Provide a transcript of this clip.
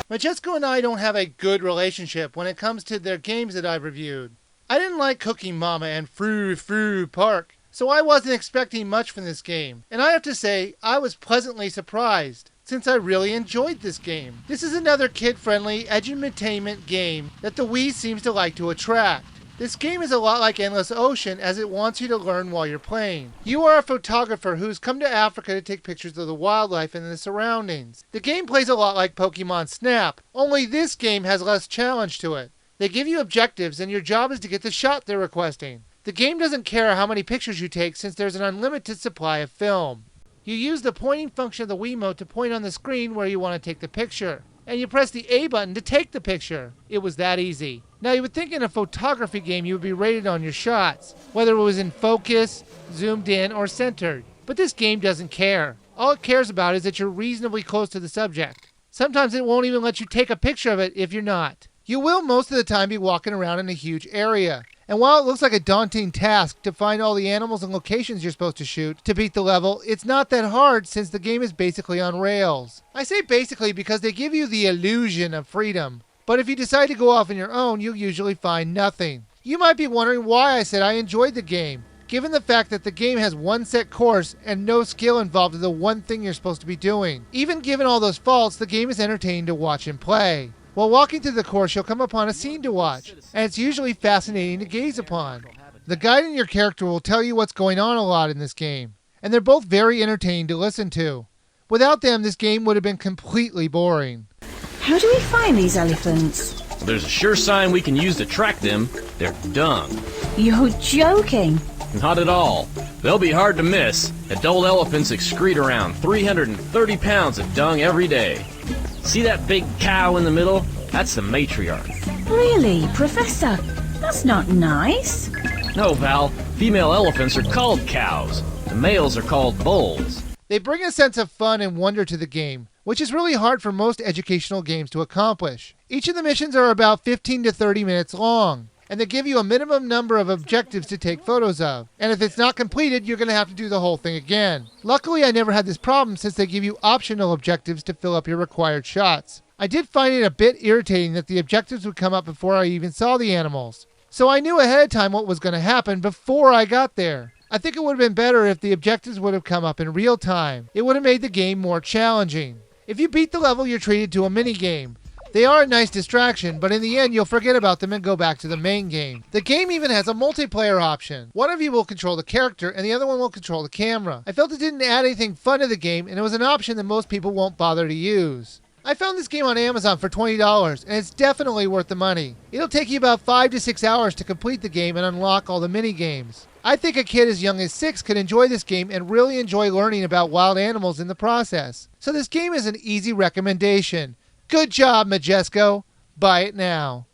Majesco and I don't have a good relationship when it comes to their games that I've reviewed. I didn't like Cookie Mama and Frou Frou Park, so I wasn't expecting much from this game, and I have to say, I was pleasantly surprised, since I really enjoyed this game. This is another kid-friendly edutainment game that the Wii seems to like to attract. This game is a lot like Endless Ocean, as it wants you to learn while you're playing. You are a photographer who's come to Africa to take pictures of the wildlife and the surroundings. The game plays a lot like Pokemon Snap, only this game has less challenge to it. They give you objectives and your job is to get the shot they're requesting. The game doesn't care how many pictures you take since there's an unlimited supply of film. You use the pointing function of the Wiimote to point on the screen where you want to take the picture. And you press the A button to take the picture. It was that easy. Now you would think in a photography game you would be rated on your shots, whether it was in focus, zoomed in, or centered. But this game doesn't care. All it cares about is that you're reasonably close to the subject. Sometimes it won't even let you take a picture of it if you're not. You will most of the time be walking around in a huge area. And while it looks like a daunting task to find all the animals and locations you're supposed to shoot to beat the level, it's not that hard since the game is basically on rails. I say basically because they give you the illusion of freedom. But if you decide to go off on your own, you'll usually find nothing. You might be wondering why I said I enjoyed the game, given the fact that the game has one set course and no skill involved in the one thing you're supposed to be doing. Even given all those faults, the game is entertaining to watch and play. While walking through the course, you'll come upon a scene to watch, and it's usually fascinating to gaze upon. The guide in your character will tell you what's going on a lot in this game, and they're both very entertaining to listen to. Without them, this game would have been completely boring. How do we find these elephants? Well, there's a sure sign we can use to track them. They're dung. You're joking. Not at all. They'll be hard to miss. Adult elephants excrete around 330 pounds of dung every day. See that big cow in the middle? That's the matriarch. Really, Professor? That's not nice. No, Val. Female elephants are called cows. The males are called bulls. They bring a sense of fun and wonder to the game, which is really hard for most educational games to accomplish. Each of the missions are about 15 to 30 minutes long, and they give you a minimum number of objectives to take photos of. And if it's not completed, you're going to have to do the whole thing again. Luckily, I never had this problem since they give you optional objectives to fill up your required shots. I did find it a bit irritating that the objectives would come up before I even saw the animals. So I knew ahead of time what was going to happen before I got there. I think it would have been better if the objectives would have come up in real time. It would have made the game more challenging. If you beat the level, you're treated to a mini-game. They are a nice distraction, but in the end you'll forget about them and go back to the main game. The game even has a multiplayer option. One of you will control the character and the other one will control the camera. I felt it didn't add anything fun to the game and it was an option that most people won't bother to use. I found this game on Amazon for $20 and it's definitely worth the money. It'll take you about 5 to 6 hours to complete the game and unlock all the mini games. I think a kid as young as 6 could enjoy this game and really enjoy learning about wild animals in the process. So this game is an easy recommendation. Good job, Majesco. Buy it now.